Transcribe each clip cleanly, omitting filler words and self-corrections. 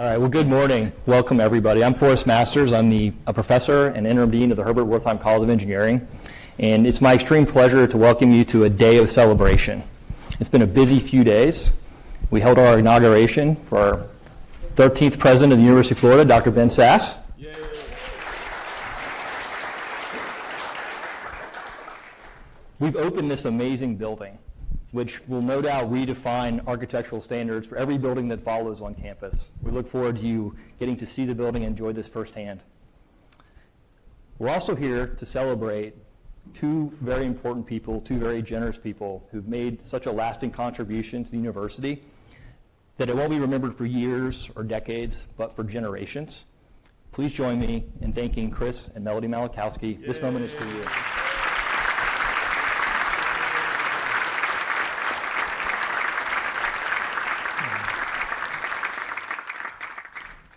All right, well, good morning. Welcome, everybody. I'm FORREST MASTERS. I'm a professor and Interim Dean of the Herbert Wertheim College of Engineering, and it's my extreme pleasure to welcome you to a day of celebration. It's been a busy few days. We held our inauguration for our 13th president of the University of Florida, Dr. BEN SASSE. Yay. We've opened this amazing building, which will no doubt redefine architectural standards for every building that follows on campus. We look forward to you getting to see the building and enjoy this firsthand. We're also here to celebrate two very important people, two very generous people who've made such a lasting contribution to the university that it won't be remembered for years or decades, but for generations. Please join me in thanking Chris and Melody Malachowsky. Yay. This moment is for you.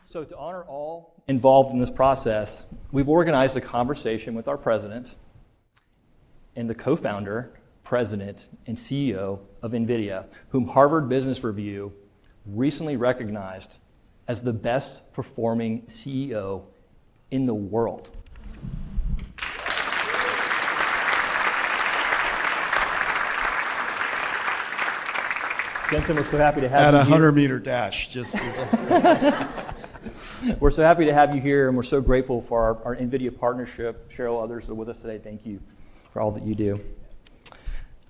So to honor all involved in this process, we've organized a conversation with our president and the co-founder, president, and CEO of NVIDIA, whom Harvard Business Review recently recognized as the best performing CEO in the world. Jensen, we're so happy to have you at a 100-meter dash, just as... We're so happy to have you here, and we're so grateful for our NVIDIA partnership. Cheryl, others that are with us today, thank you for all that you do.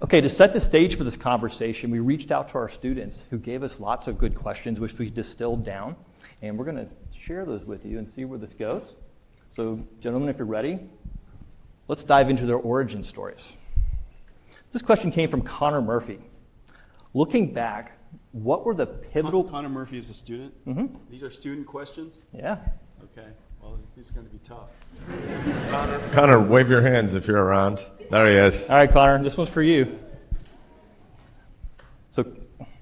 Okay, to set the stage for this conversation, we reached out to our students who gave us lots of good questions, which we distilled down, and we're going to share those with you and see where this goes. So, gentlemen, if you're ready, let's dive into their origin stories. This question came from Connor Murphy. Looking back, what were the pivotal... Connor Murphy is a student? Mm-hmm. These are student questions? Yeah. Okay. Well, this is going to be tough. Connor, wave your hands if you're around. There he is. All right, Connor, this one's for you. So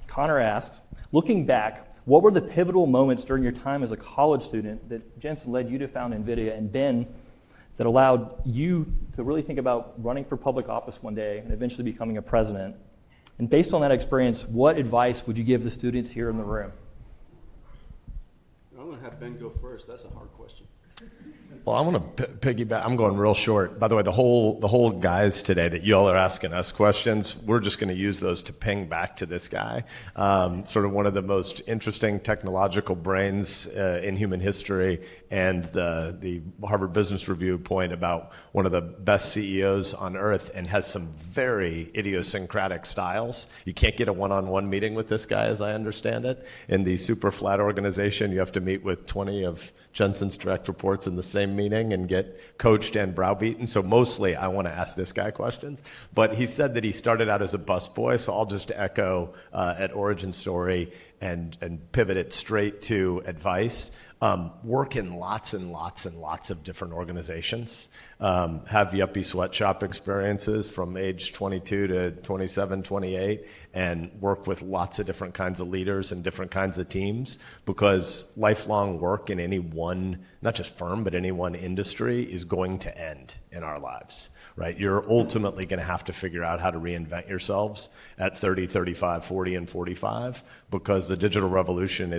Connor asked, looking back, what were the pivotal moments during your time as a college student that Jensen led you to found NVIDIA, and Ben, that allowed you to really think about running for public office one day and eventually becoming a president? And based on that experience, what advice would you give the students here in the room? I'm going to have Ben go first. That's a hard question. Well, I want to piggyback. I'm going real short. By the way, the whole guys today that you all are asking us questions, we're just going to use those to ping back to this guy. Sort of one of the most interesting technological brains in human history, and the Harvard Business Review point about one of the best CEOs on earth, and has some very idiosyncratic styles. You can't get a one-on-one meeting with this guy, as I understand it. In the super flat organization, you have to meet with 20 of Jensen's direct reports in the same meeting and get coached and browbeaten. So mostly I want to ask this guy questions. But he said that he started out as a busboy, so I'll just echo at origin story and pivot it straight to advice. Work in lots and lots and lots of different organizations. Have yuppie sweatshop experiences from age 22 to 27, 28, and work with lots of different kinds of leaders and different kinds of teams, because lifelong work in any one, not just firm, but any one industry is going to end in our lives. Right? You're ultimately going to have to figure out how to reinvent yourselves at 30, 35, 40, and 45, because the digital revolution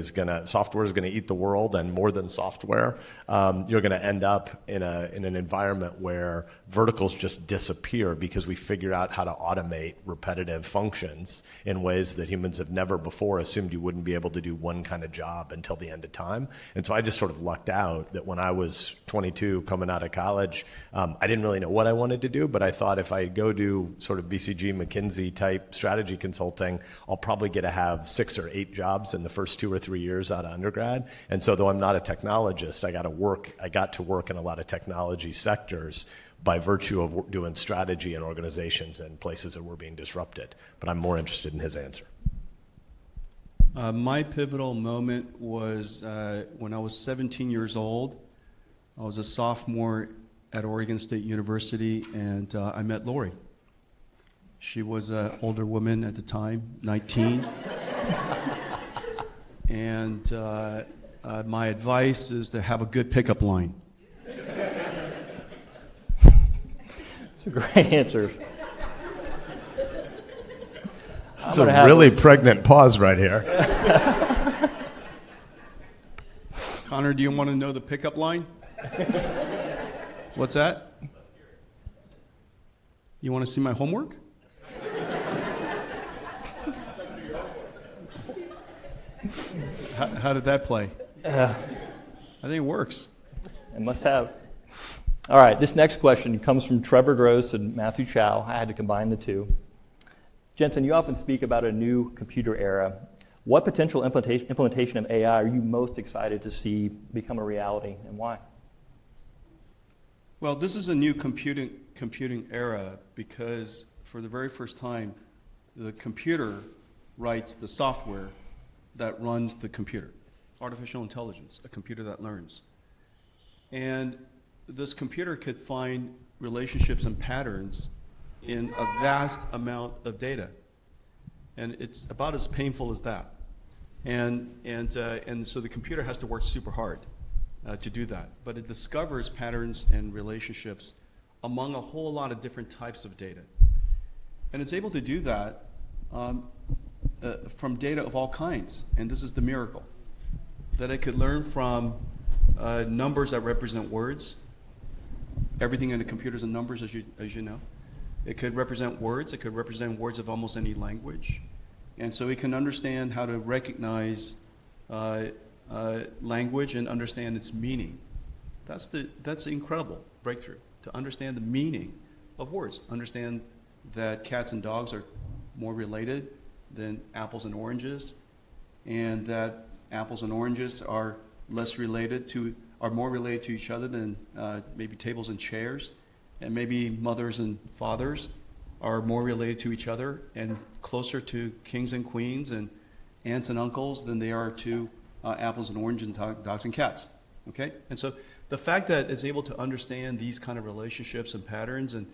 software is going to eat the world, and more than software, you're going to end up in an environment where verticals just disappear because we figure out how to automate repetitive functions in ways that humans have never before assumed you wouldn't be able to do one kind of job until the end of time. And so I just sort of lucked out that when I was 22 coming out of college, I didn't really know what I wanted to do, but I thought if I go do sort of BCG, McKinsey type strategy consulting, I'll probably get to have 6 or 8 jobs in the first 2 or 3 years out of undergrad. And so though I'm not a technologist, I got to work in a lot of technology sectors by virtue of doing strategy in organizations and places that were being disrupted. But I'm more interested in his answer. My pivotal moment was when I was 17 years old. I was a sophomore at Oregon State University, and I met Lori. She was an older woman at the time, 19. And my advice is to have a good pickup line. It's a great answer. It's a really pregnant pause right here. Connor, do you want to know the pickup line? What's that? You want to see my homework? How did that play? I think it works. It must have. All right, this next question comes from Trevor Gross and Matthew Chow. I had to combine the two. Jensen, you often speak about a new computer era. What potential implementation of AI are you most excited to see become a reality, and why? Well, this is a new computing era because for the very first time, the computer writes the software that runs the computer. Artificial intelligence, a computer that learns. And this computer could find relationships and patterns in a vast amount of data. And it's about as painful as that. And so the computer has to work super hard to do that. But it discovers patterns and relationships among a whole lot of different types of data. And it's able to do that from data of all kinds. And this is the miracle. That it could learn from numbers that represent words. Everything in the computer is in numbers, as you know. It could represent words. It could represent words of almost any language. And so it can understand how to recognize language and understand its meaning. That's the incredible breakthrough, to understand the meaning of words. Understand that cats and dogs are more related than apples and oranges, and that apples and oranges are more related to each other than maybe tables and chairs, and maybe mothers and fathers are more related to each other and closer to kings and queens and aunts and uncles than they are to apples and oranges and dogs and cats. Okay? And so the fact that it's able to understand these kind of relationships and patterns and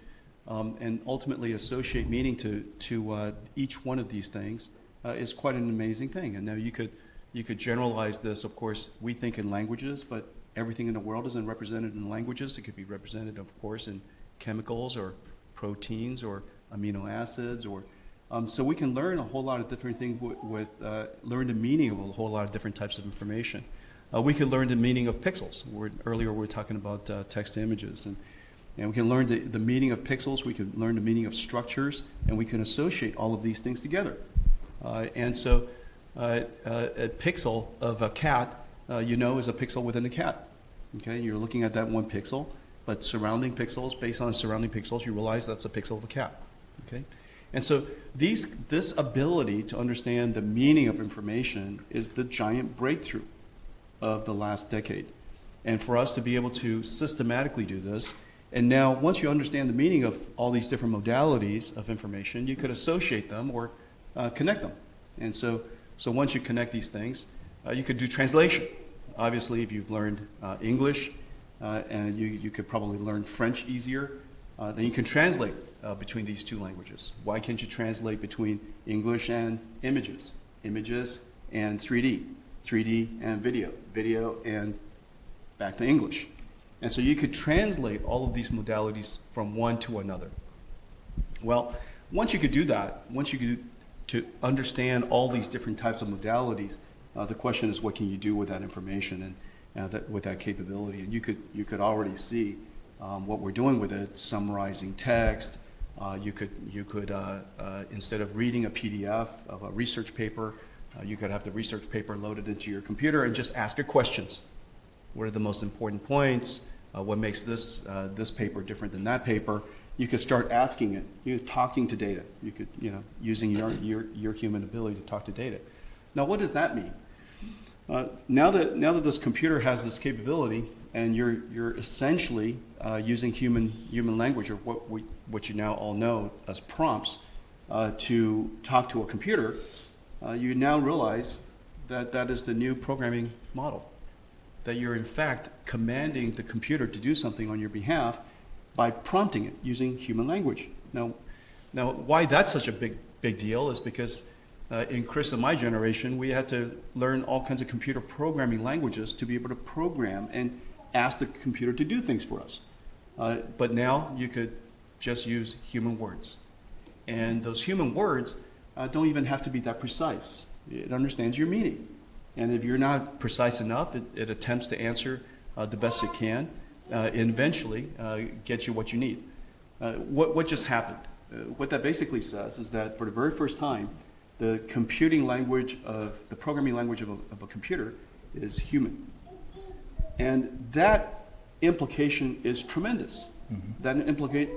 ultimately associate meaning to each one of these things is quite an amazing thing. And now you could generalize this. Of course, we think in languages, but everything in the world isn't represented in languages. It could be represented, of course, in chemicals or proteins or amino acids. So we can learn a whole lot of different things learn the meaning of a whole lot of different types of information. We can learn the meaning of pixels. Earlier we were talking about text to images. And we can learn the meaning of pixels. We can learn the meaning of structures. And we can associate all of these things together. And so a pixel of a cat, is a pixel within a cat. Okay, you're looking at that one pixel, but surrounding pixels, based on surrounding pixels, you realize that's a pixel of a cat. Okay, and so this ability to understand the meaning of information is the giant breakthrough of the last decade. And for us to be able to systematically do this, and now once you understand the meaning of all these different modalities of information, you could associate them or connect them. And so once you connect these things, you could do translation. Obviously, if you've learned English, and you could probably learn French easier, then you can translate between these two languages. Why can't you translate between English and images, images and 3D, 3D and video, video and back to English? And so you could translate all of these modalities from one to another. Well, once you could do that, once you could to understand all these different types of modalities, the question is, what can you do with that information and with that capability? And you could already see what we're doing with it, summarizing text. You could instead of reading a PDF of a research paper, you could have the research paper loaded into your computer and just ask it questions. What are the most important points? What makes this paper different than that paper? You could start asking it. You're talking to data. You could, using your human ability to talk to data. Now, what does that mean? Now that this computer has this capability, and you're essentially using human language, or what you now all know as prompts, to talk to a computer, you now realize that is the new programming model. That you're in fact commanding the computer to do something on your behalf by prompting it using human language. Now, why that's such a big deal is because in Chris and my generation, we had to learn all kinds of computer programming languages to be able to program and ask the computer to do things for us. But now you could just use human words. And those human words don't even have to be that precise. It understands your meaning. And if you're not precise enough, it attempts to answer the best it can, and eventually gets you what you need. What just happened? What that basically says is that for the very first time, the computing language of the programming language of a computer is human. And that implication is tremendous. Mm-hmm. That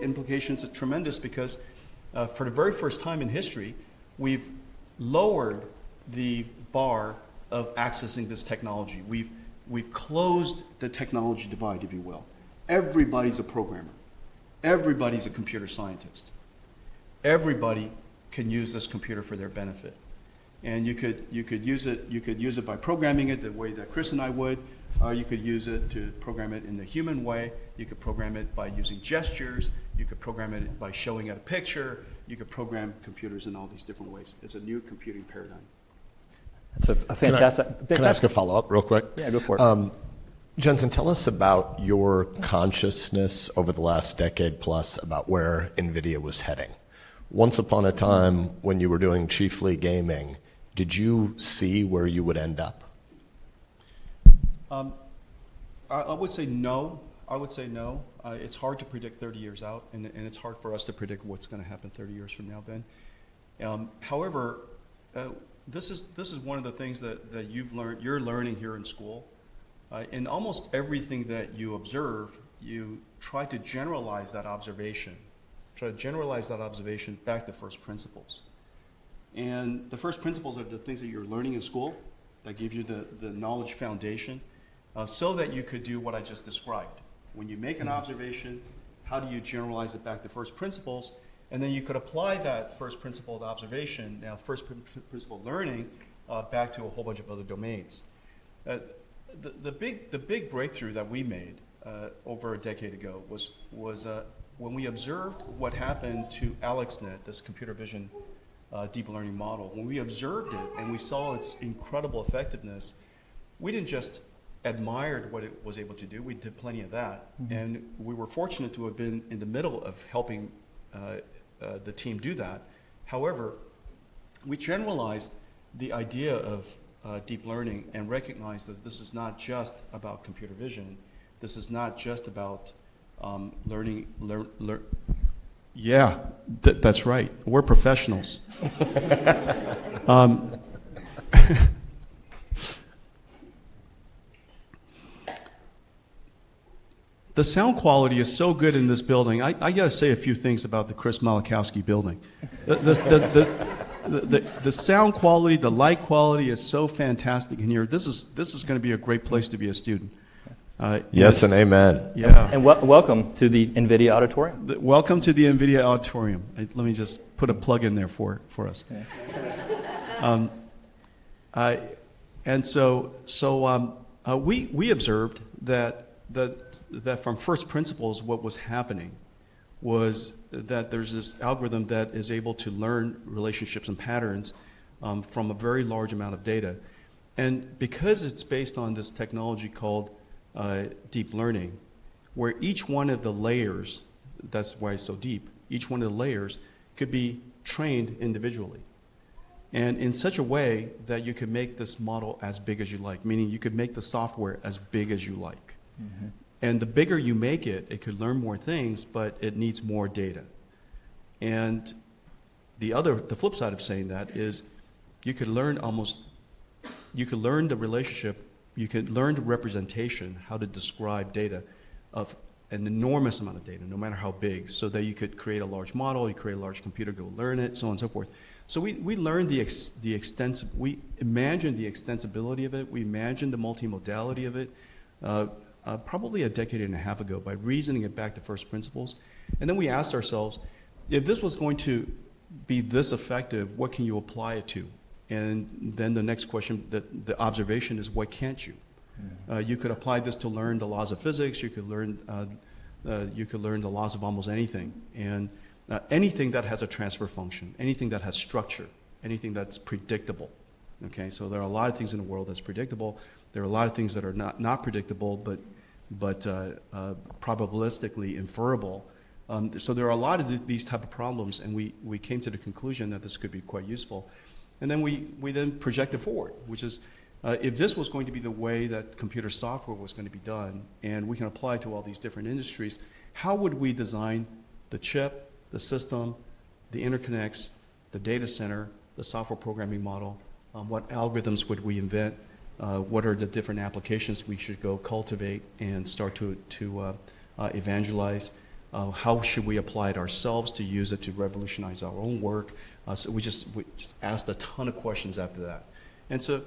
implication is tremendous because for the very first time in history, we've lowered the bar of accessing this technology. We've closed the technology divide, if you will. Everybody's a programmer. Everybody's a computer scientist. Everybody can use this computer for their benefit. And you could use it by programming it the way that Chris and I would, or you could use it to program it in the human way. You could program it by using gestures. You could program it by showing it a picture. You could program computers in all these different ways. It's a new computing paradigm. It's a fantastic. Can I ask a follow-up real quick? Yeah, go for it. Jensen, tell us about your consciousness over the last decade plus about where NVIDIA was heading. Once upon a time, when you were doing chiefly gaming, did you see where you would end up? I would say no. It's hard to predict 30 years out, and it's hard for us to predict what's going to happen 30 years from now, Ben. However, this is one of the things that you're learning here in school. In almost everything that you observe, you try to generalize that observation. Back to first principles. And the first principles are the things that you're learning in school that gives you the knowledge foundation so that you could do what I just described. When you make an observation, how do you generalize it back to first principles? And then you could apply that first principled observation, now first principle learning, back to a whole bunch of other domains. The big breakthrough that we made over a decade ago was when we observed what happened to AlexNet, this computer vision deep learning model. When we observed it and we saw its incredible effectiveness, we didn't just admire what it was able to do. We did plenty of that, and we were fortunate to have been in the middle of helping the team do that. However, we generalized the idea of deep learning and recognized that this is not just about computer vision. This is not just about learning. Yeah, that's right. We're professionals. The sound quality is so good in this building. I got to say a few things about the Chris Malachowsky building. The sound quality, the light quality is so fantastic in here. This is going to be a great place to be a student. Yes and amen. Yeah. And welcome to the NVIDIA Auditorium. Welcome to the NVIDIA Auditorium. Let me just put a plug in there for us. Yeah. We observed that from first principles, what was happening was that there's this algorithm that is able to learn relationships and patterns from a very large amount of data. And because it's based on this technology called deep learning, where each one of the layers, that's why it's so deep, each one of the layers could be trained individually. And in such a way that you could make this model as big as you like, meaning you could make the software as big as you like. Mm-hmm. And the bigger you make it, it could learn more things, but it needs more data. And the flip side of saying that is you could learn the relationship, you could learn the representation, how to describe data of an enormous amount of data, no matter how big, so that you could create a large model, you create a large computer, go learn it, so on and so forth. So we learned we imagined the extensibility of it, we imagined the multimodality of it, probably a decade and a half ago by reasoning it back to first principles. And then we asked ourselves, if this was going to be this effective, what can you apply it to? And then the next question, the observation is, what can't you? You could apply this to learn the laws of physics. You could learn the laws of almost anything. And anything that has a transfer function, anything that has structure, anything that's predictable. Okay, so there are a lot of things in the world that's predictable. There are a lot of things that are not predictable, but probabilistically inferable. So there are a lot of these type of problems, and we came to the conclusion that this could be quite useful. And then we then projected forward, which is if this was going to be the way that computer software was going to be done, and we can apply to all these different industries, how would we design the chip, the system, the interconnects, the data center, the software programming model? What algorithms would we invent? What are the different applications we should go cultivate and start to evangelize? How should we apply it ourselves to use it to revolutionize our own work? So we just asked a ton of questions after that. And so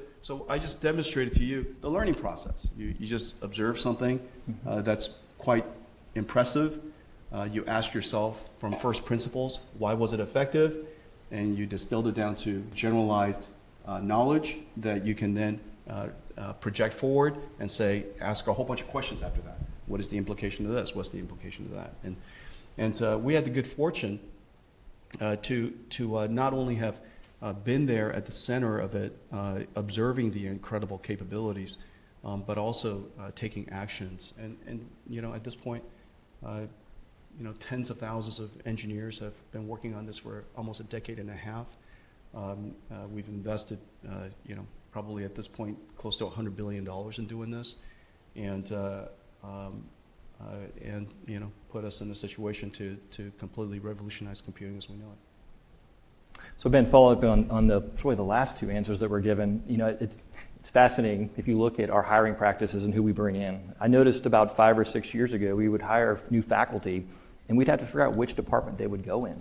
I just demonstrated to you the learning process. You just observe something that's quite impressive. You ask yourself from first principles, why was it effective? And you distilled it down to generalized knowledge that you can then project forward and say, ask a whole bunch of questions after that. What is the implication of this? What's the implication of that? And we had the good fortune to not only have been there at the center of it, observing the incredible capabilities, but also taking actions. And at this point, tens of thousands of engineers have been working on this for almost a decade and a half. We've invested, probably at this point close to $100 billion in doing this, and put us in a situation to completely revolutionize computing as we know it. So Ben, following up on the last two answers that were given, it's fascinating if you look at our hiring practices and who we bring in. I noticed about 5 or 6 years ago, we would hire new faculty, and we'd have to figure out which department they would go in,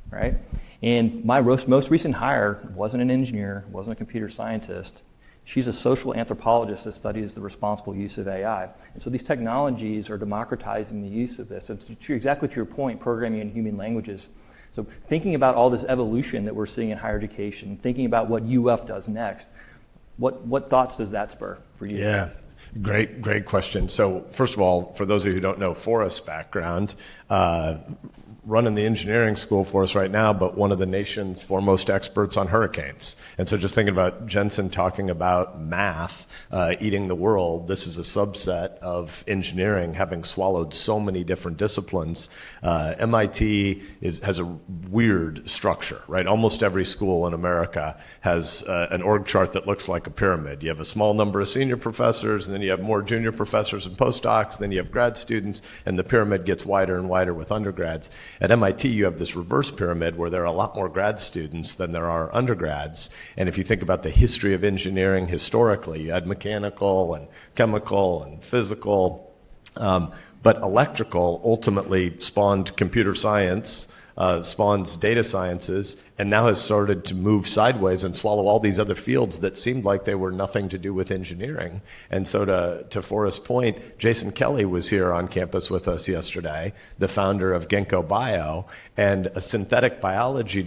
right? And my most recent hire wasn't an engineer, wasn't a computer scientist. She's a social anthropologist that studies the responsible use of AI. And so these technologies are democratizing the use of this. It's exactly to your point, programming in human languages. So thinking about all this evolution that we're seeing in higher education, thinking about what UF does next, what thoughts does that spur for you? Yeah, great question. So first of all, for those of you who don't know FORREST's background, running the engineering school for us right now, but one of the nation's foremost experts on hurricanes. And so just thinking about Jensen talking about math eating the world, this is a subset of engineering having swallowed so many different disciplines. MIT has a weird structure, right? Almost every school in America has an org chart that looks like a pyramid. You have a small number of senior professors, and then you have more junior professors and postdocs, then you have grad students, and the pyramid gets wider and wider with undergrads. At MIT, you have this reverse pyramid where there are a lot more grad students than there are undergrads. And if you think about the history of engineering historically, you had mechanical and chemical and physical, but electrical ultimately spawned computer science, spawns data sciences, and now has started to move sideways and swallow all these other fields that seemed like they were nothing to do with engineering. And so to Forrest's point, Jason Kelly was here on campus with us yesterday, the founder of Ginkgo Bio, and a synthetic biology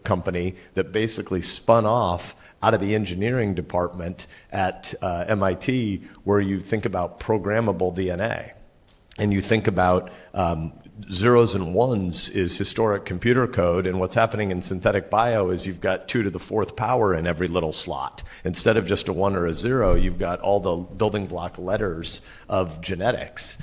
company that basically spun off out of the engineering department at MIT, where you think about programmable DNA. And you think about zeros and ones is historic computer code, and what's happening in synthetic bio is you've got 2 to the 4th power in every little slot. Instead of just a 1 or a 0, you've got all the building block letters of genetics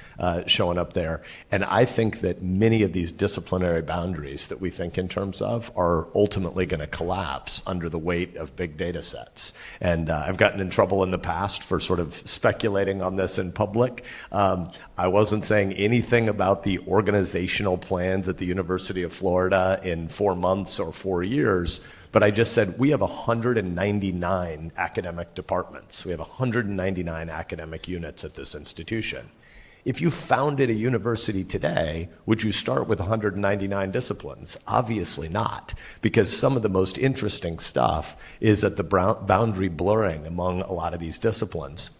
showing up there. And I think that many of these disciplinary boundaries that we think in terms of are ultimately going to collapse under the weight of big data sets. And I've gotten in trouble in the past for sort of speculating on this in public. I wasn't saying anything about the organizational plans at the University of Florida in 4 months or 4 years, but I just said we have 199 academic departments. We have 199 academic units at this institution. If you founded a university today, would you start with 199 disciplines? Obviously not, because some of the most interesting stuff is at the boundary blurring among a lot of these disciplines.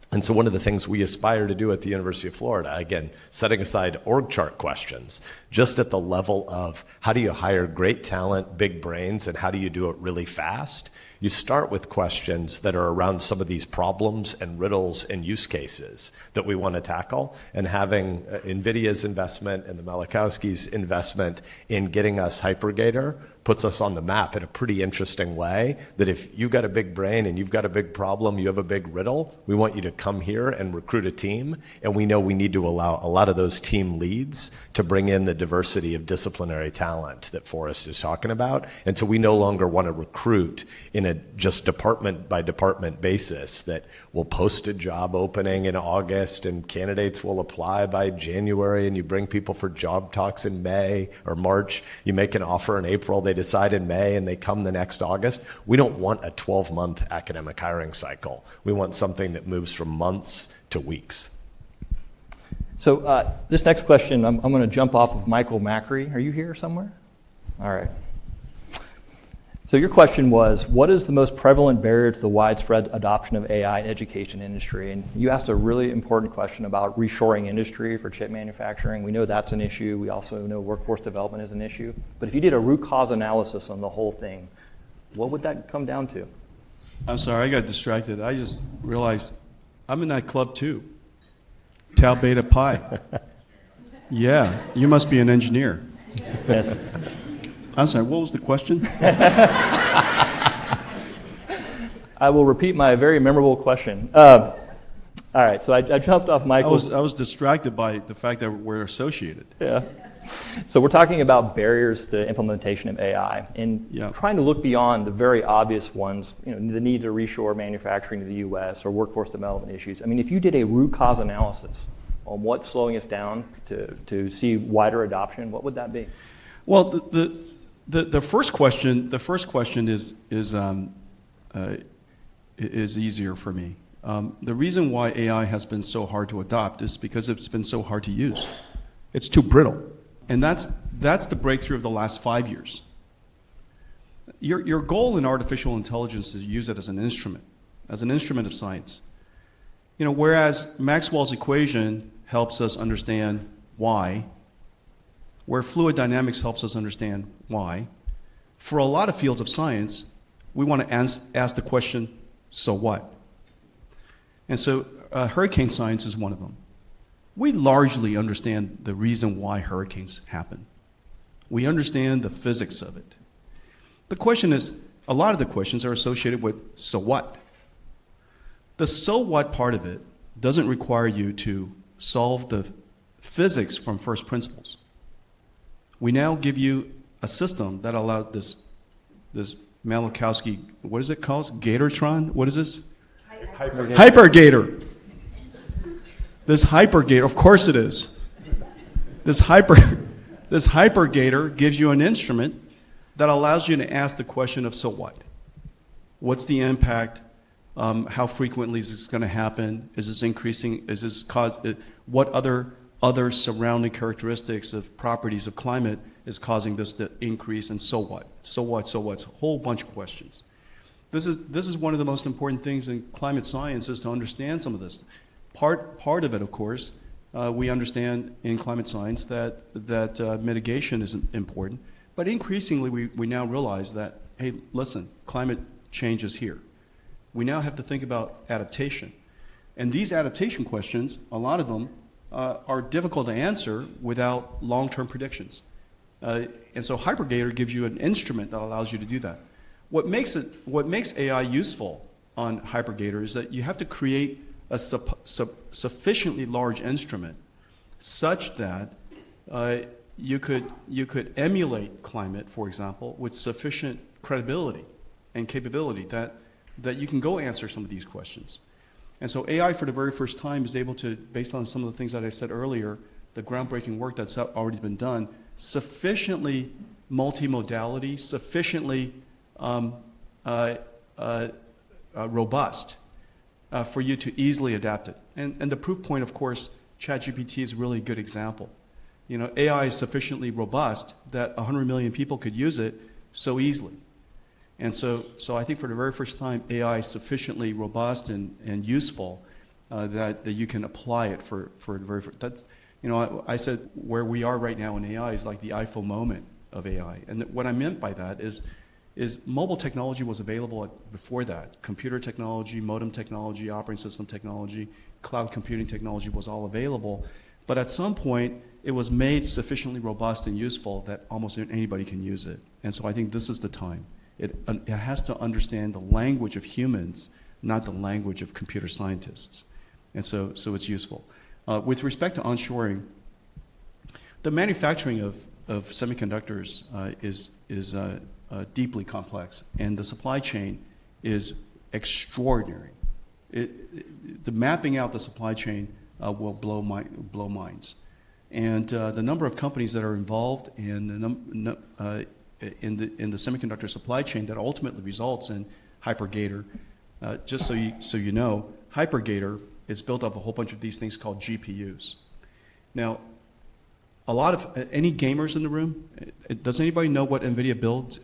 And so one of the things we aspire to do at the University of Florida, again, setting aside org chart questions, just at the level of how do you hire great talent, big brains, and how do you do it really fast? You start with questions that are around some of these problems and riddles and use cases that we want to tackle, and having NVIDIA's investment and the Malachowski's investment in getting us Hypergator puts us on the map in a pretty interesting way, that if you've got a big brain and you've got a big problem, you have a big riddle, we want you to come here and recruit a team, and we know we need to allow a lot of those team leads to bring in the diversity of disciplinary talent that Forrest is talking about. And so we no longer want to recruit in a just department by department basis, that we'll post a job opening in August and candidates will apply by January, and you bring people for job talks in May or March, you make an offer in April, they decide in May, and they come the next August. We don't want a 12-month academic hiring cycle. We want something that moves from months to weeks. So this next question, I'm going to jump off of Michael Macri. Are you here somewhere? All right. So your question was, what is the most prevalent barrier to the widespread adoption of AI in education industry? And you asked a really important question about reshoring industry for chip manufacturing. We know that's an issue. We also know workforce development is an issue. But if you did a root cause analysis on the whole thing, what would that come down to? I'm sorry, I got distracted. I just realized I'm in that club too. Tau Beta Pi. Yeah, you must be an engineer. Yes. I'm sorry, what was the question? I will repeat my very memorable question. All right, so I jumped off Michael's. I was distracted by the fact that we're associated. Yeah. So we're talking about barriers to implementation of AI and trying to look beyond the very obvious ones, the need to reshore manufacturing to the U.S. or workforce development issues. I mean, if you did a root cause analysis on what's slowing us down to see wider adoption, what would that be? Well, the first question is easier for me. The reason why AI has been so hard to adopt is because it's been so hard to use. It's too brittle. And that's the breakthrough of the last 5 years. Your goal in artificial intelligence is to use it as an instrument of science. Whereas Maxwell's equation helps us understand why, where fluid dynamics helps us understand why, for a lot of fields of science, we want to ask the question, so what? And so hurricane science is one of them. We largely understand the reason why hurricanes happen. We understand the physics of it. The question is, a lot of the questions are associated with so what? The so what part of it doesn't require you to solve the physics from first principles. We now give you a system that allowed this Malachowsky, what is it called? Gatortron? What is this? Hypergator. This hypergator, of course it is. This hypergator gives you an instrument that allows you to ask the question of so what? What's the impact? How frequently is this going to happen? Is this increasing? Is this what other surrounding characteristics of properties of climate is causing this to increase? And so what? So what? So what? A whole bunch of questions. This is one of the most important things in climate science, is to understand some of this. Part of it, of course, we understand in climate science that mitigation is important, but increasingly we now realize that, hey, listen, climate change is here. We now have to think about adaptation. And these adaptation questions, a lot of them, are difficult to answer without long-term predictions. And so Hypergator gives you an instrument that allows you to do that. What makes AI useful on Hypergator is that you have to create a sufficiently large instrument such that you could emulate climate, for example, with sufficient credibility and capability that you can go answer some of these questions. And so AI, for the very first time, is able to, based on some of the things that I said earlier, the groundbreaking work that's already been done, sufficiently multimodality, sufficiently robust for you to easily adapt it. And the proof point, of course, ChatGPT is a really good example. AI is sufficiently robust that 100 million people could use it so easily. And so I think for the very first time, AI is sufficiently robust and useful that you can apply it for the very first. That's, I said where we are right now in AI is like the iPhone moment of AI. And what I meant by that is mobile technology was available before that. Computer technology, modem technology, operating system technology, cloud computing technology was all available. But at some point, it was made sufficiently robust and useful that almost anybody can use it. And so I think this is the time. It has to understand the language of humans, not the language of computer scientists. And so it's useful. With respect to onshoring, the manufacturing of semiconductors is deeply complex, and the supply chain is extraordinary. The mapping out the supply chain will blow minds. And the number of companies that are involved in the semiconductor supply chain that ultimately results in HyperGator, just so you know, HyperGator is built up a whole bunch of these things called GPUs. Now, a lot of any gamers in the room? Does anybody know what NVIDIA builds?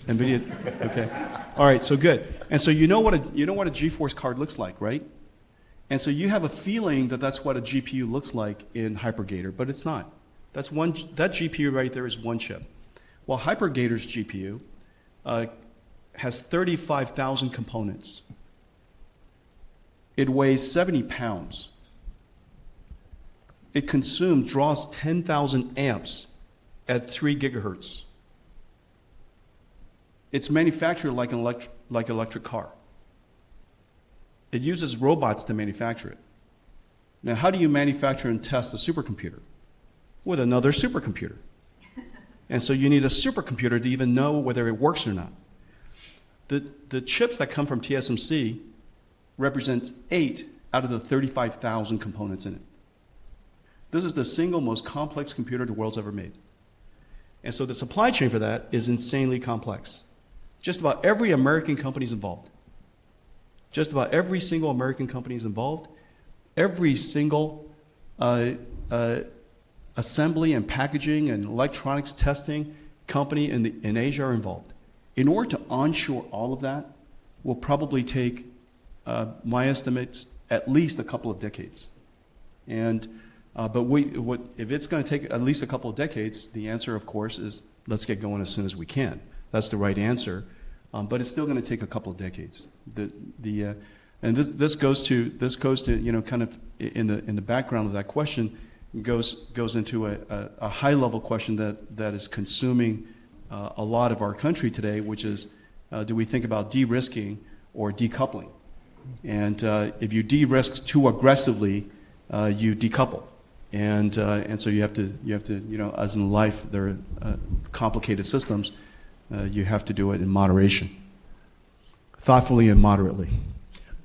NVIDIA, okay, all right, so good. And so you know what a GeForce card looks like, right? And so you have a feeling that that's what a GPU looks like in HyperGator, but it's not. That GPU right there is one chip. Well, HyperGator's GPU has 35,000 components. It weighs 70 pounds. It draws 10,000 amps at 3 gigahertz. It's manufactured like an electric car. It uses robots to manufacture it. Now, how do you manufacture and test a supercomputer? With another supercomputer. And so you need a supercomputer to even know whether it works or not. The chips that come from TSMC represents 8 out of the 35,000 components in it. This is the single most complex computer the world's ever made. And so the supply chain for that is insanely complex. Just about every American company is involved. Just about every single American company is involved. Every single assembly and packaging and electronics testing company in Asia are involved. In order to onshore all of that will probably take, my estimates, at least a couple of decades. And but if it's going to take at least a couple of decades, the answer, of course, is let's get going as soon as we can. That's the right answer. But it's still going to take a couple of decades. And this goes to kind of in the background of that question goes into a high level question that is consuming a lot of our country today, which is do we think about de-risking or decoupling? And if you de-risk too aggressively, you decouple. And so you have to as in life there are complicated systems. You have to do it in moderation, thoughtfully and moderately.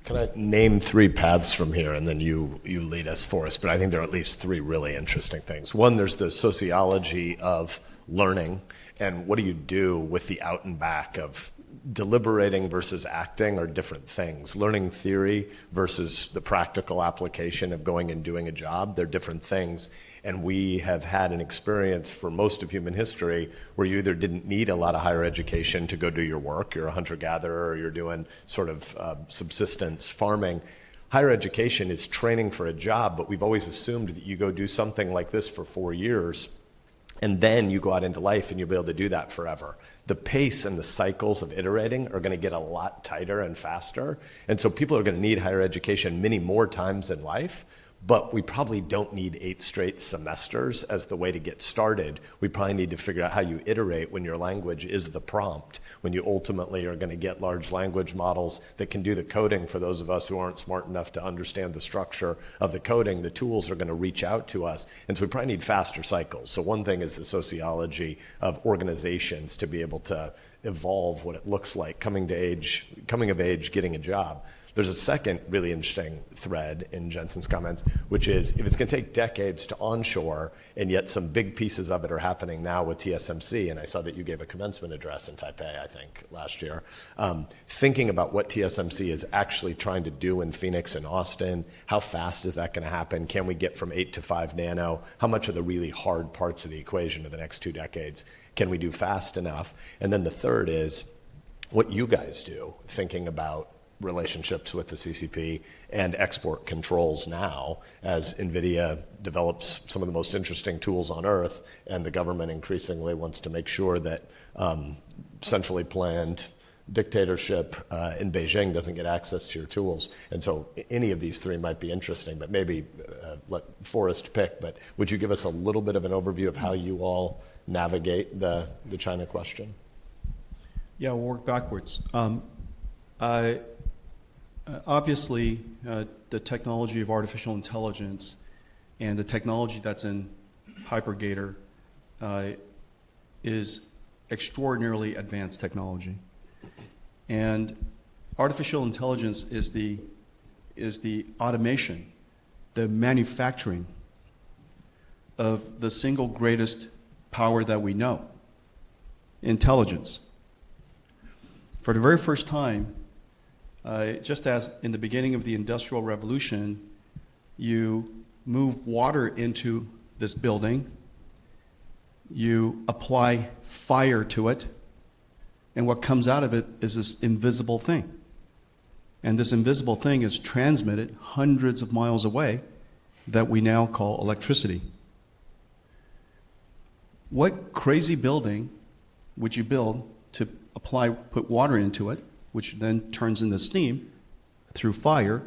Can I name 3 paths from here, and then you lead us, Forrest? But I think there are at least 3 really interesting things. One, there's the sociology of learning, and what do you do with the out and back of deliberating versus acting are different things. Learning theory versus the practical application of going and doing a job, they're different things. And we have had an experience for most of human history where you either didn't need a lot of higher education to go do your work, you're a hunter-gatherer, or you're doing sort of subsistence farming. Higher education is training for a job, but we've always assumed that you go do something like this for 4 years, and then you go out into life and you'll be able to do that forever. The pace and the cycles of iterating are going to get a lot tighter and faster. And so people are going to need higher education many more times in life, but we probably don't need 8 straight semesters as the way to get started. We probably need to figure out how you iterate when your language is the prompt, when you ultimately are going to get large language models that can do the coding for those of us who aren't smart enough to understand the structure of the coding. The tools are going to reach out to us. And so we probably need faster cycles. So one thing is the sociology of organizations to be able to evolve what it looks like coming of age, getting a job. There's a second really interesting thread in Jensen's comments, which is if it's going to take decades to onshore, and yet some big pieces of it are happening now with TSMC, and I saw that you gave a commencement address in Taipei, I think, last year, thinking about what TSMC is actually trying to do in Phoenix and Austin, how fast is that going to happen? Can we get from 8 to 5 nano? How much of the really hard parts of the equation in the next 2 decades can we do fast enough? And then the third is what you guys do, thinking about relationships with the CCP and export controls now as NVIDIA develops some of the most interesting tools on earth, and the government increasingly wants to make sure that centrally planned dictatorship in Beijing doesn't get access to your tools. And so any of these 3 might be interesting, but maybe let Forrest pick. But would you give us a little bit of an overview of how you all navigate the China question? Yeah, we'll work backwards. Obviously, the technology of artificial intelligence and the technology that's in HyperGator is extraordinarily advanced technology. And Artificial intelligence is the automation, the manufacturing of the single greatest power that we know, intelligence. For the very first time, just as in the beginning of the Industrial Revolution, you move water into this building, you apply fire to it, and what comes out of it is this invisible thing. And this invisible thing is transmitted hundreds of miles away that we now call electricity. What crazy building would you build to put water into it, which then turns into steam through fire,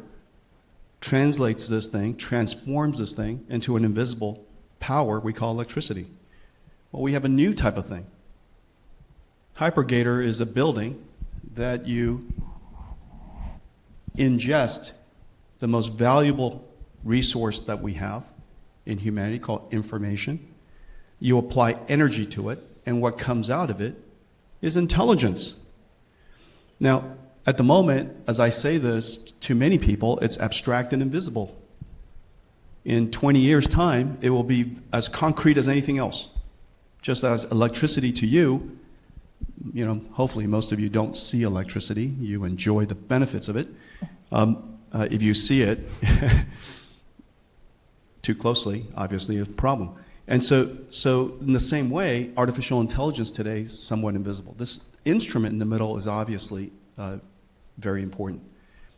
translates this thing, transforms this thing into an invisible power we call electricity? Well, we have a new type of thing. Hypergator is a building that you ingest the most valuable resource that we have in humanity called information. You apply energy to it, and what comes out of it is intelligence. Now, at the moment, as I say this to many people, it's abstract and invisible. In 20 years' time, it will be as concrete as anything else. Just as electricity to you, hopefully most of you don't see electricity. You enjoy the benefits of it. If you see it too closely, obviously a problem. And so in the same way, artificial intelligence today is somewhat invisible. This instrument in the middle is obviously very important.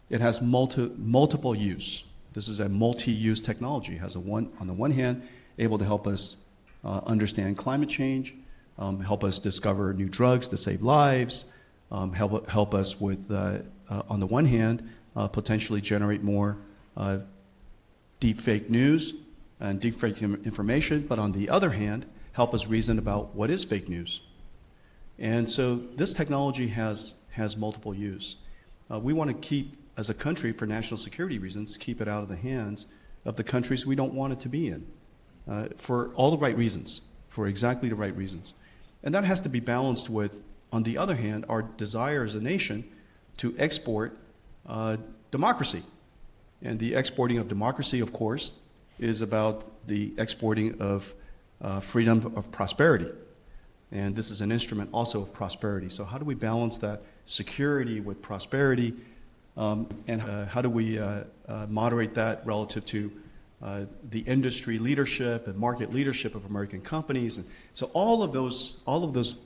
It has multiple use. This is a multi-use technology. It has on the one hand, able to help us understand climate change, help us discover new drugs to save lives, help us with, on the one hand, potentially generate more deep fake news and deep fake information, but on the other hand, help us reason about what is fake news. And so this technology has multiple use. We want to keep, as a country, for national security reasons, keep it out of the hands of the countries we don't want it to be in, for all the right reasons, for exactly the right reasons. And that has to be balanced with, on the other hand, our desire as a nation to export democracy. And the exporting of democracy, of course, is about the exporting of freedom of prosperity. And this is an instrument also of prosperity. So how do we balance that security with prosperity? And how do we moderate that relative to the industry leadership and market leadership of American companies? And so all of those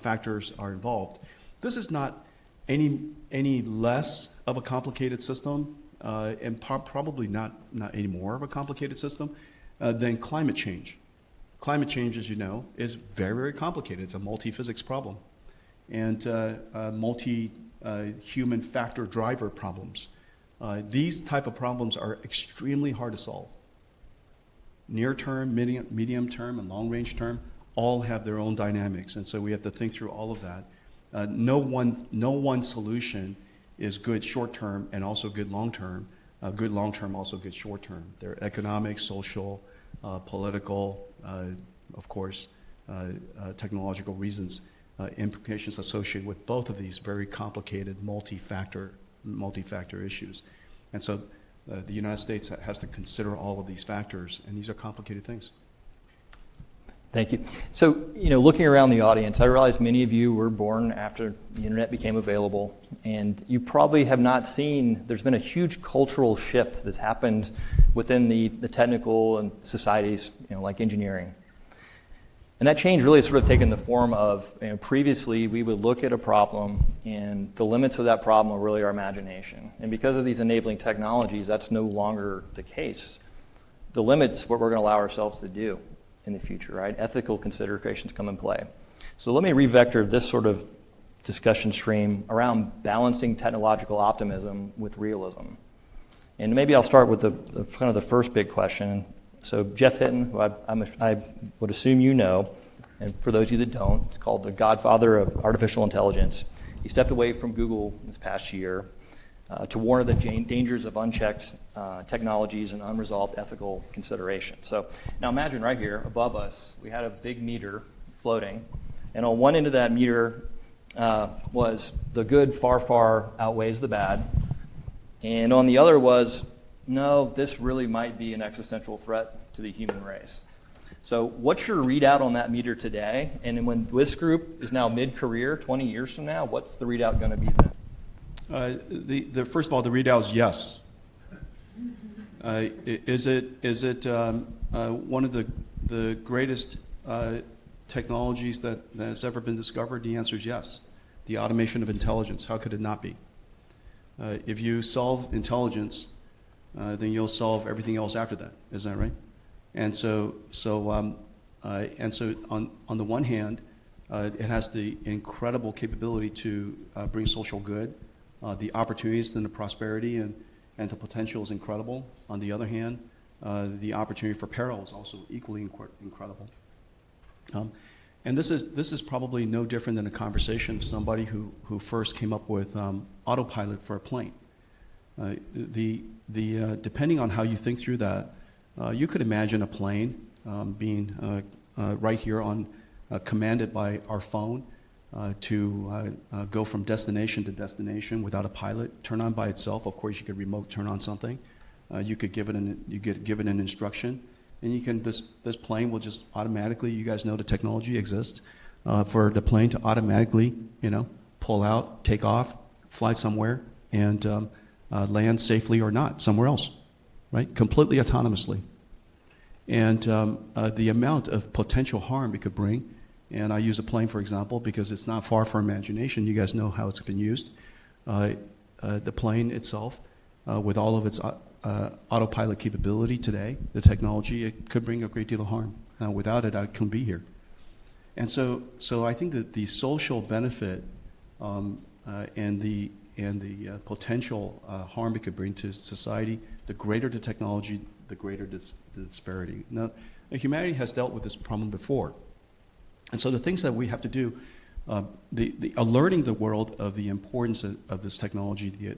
factors are involved. This is not any less of a complicated system, and probably not any more of a complicated system than climate change. Climate change, as you know, is very, very complicated. It's a multi-physics problem, and multi-human factor driver problems. These type of problems are extremely hard to solve. Near term, medium term, and long range term all have their own dynamics, and so we have to think through all of that. No one solution is good short term and also good long term. Good long term, also good short term. There are economic, social, political, of course, technological reasons, implications associated with both of these very complicated multi-factor issues. And so the United States has to consider all of these factors, and these are complicated things. Thank you. So, looking around the audience, I realize many of you were born after the internet became available, and you probably have not seen, there's been a huge cultural shift that's happened within the technical and societies, like engineering. And that change really has sort of taken the form of, previously we would look at a problem, and the limits of that problem are really our imagination. And because of these enabling technologies, that's no longer the case. The limits, what we're going to allow ourselves to do in the future, right? Ethical considerations come in play. So let me revector this sort of discussion stream around balancing technological optimism with realism. And maybe I'll start with the kind of the first big question. So Jeff Hinton, who I would assume you know, and for those of you that don't, it's called the godfather of artificial intelligence. He stepped away from Google this past year to warn of the dangers of unchecked technologies and unresolved ethical considerations. So now imagine right here above us, we had a big meter floating, and on one end of that meter was the good far, far outweighs the bad. And on the other was, no, this really might be an existential threat to the human race. So what's your readout on that meter today? And then when this group is now mid-career, 20 years from now, what's the readout going to be then? First of all, the readout is yes. Is it one of the greatest technologies that has ever been discovered? The answer is yes. The automation of intelligence, how could it not be? If you solve intelligence, then you'll solve everything else after that. Is that right? And so on the one hand, it has the incredible capability to bring social good. The opportunities and the prosperity and the potential is incredible. On the other hand, the opportunity for peril is also equally incredible. And this is probably no different than a conversation of somebody who first came up with autopilot for a plane. Depending on how you think through that, you could imagine a plane being right here on commanded by our phone to go from destination to destination without a pilot, turn on by itself. Of course, you could remote turn on something. You could give it an instruction, and you can this plane will just automatically. You guys know the technology exists for the plane to automatically, pull out, take off, fly somewhere, and land safely or not somewhere else, right? Completely autonomously. And the amount of potential harm it could bring, and I use a plane for example because it's not far from imagination. You guys know how it's been used. The plane itself, with all of its autopilot capability today, the technology, it could bring a great deal of harm. Without it, I couldn't be here. And so I think that the social benefit and the potential harm it could bring to society, the greater the technology, the greater the disparity. Now, humanity has dealt with this problem before. And so the things that we have to do, alerting the world of the importance of this technology,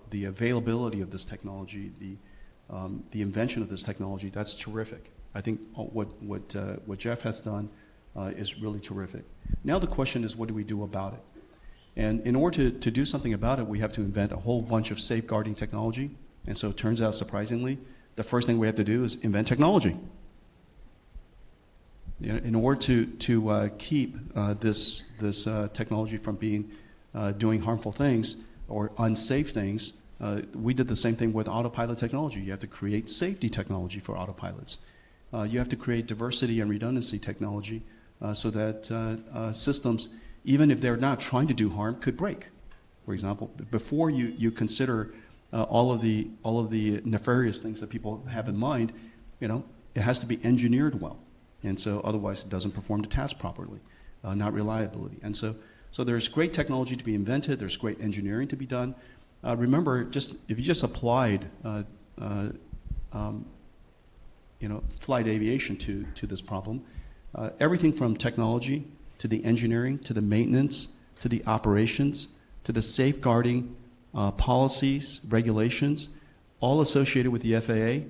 the availability of this technology, the invention of this technology, that's terrific. I think what Jeff has done is really terrific. Now the question is, what do we do about it? And in order to do something about it, we have to invent a whole bunch of safeguarding technology. And so it turns out, surprisingly, the first thing we have to do is invent technology. In order to keep this technology from doing harmful things or unsafe things, we did the same thing with autopilot technology. You have to create safety technology for autopilots. You have to create diversity and redundancy technology so that systems, even if they're not trying to do harm, could break. For example, before you consider all of the nefarious things that people have in mind, it has to be engineered well. And so otherwise it doesn't perform the task properly, not reliability. And so there's great technology to be invented, there's great engineering to be done. Remember, if you just applied flight aviation to this problem, everything from technology to the engineering, to the maintenance, to the operations, to the safeguarding policies, regulations, all associated with the FAA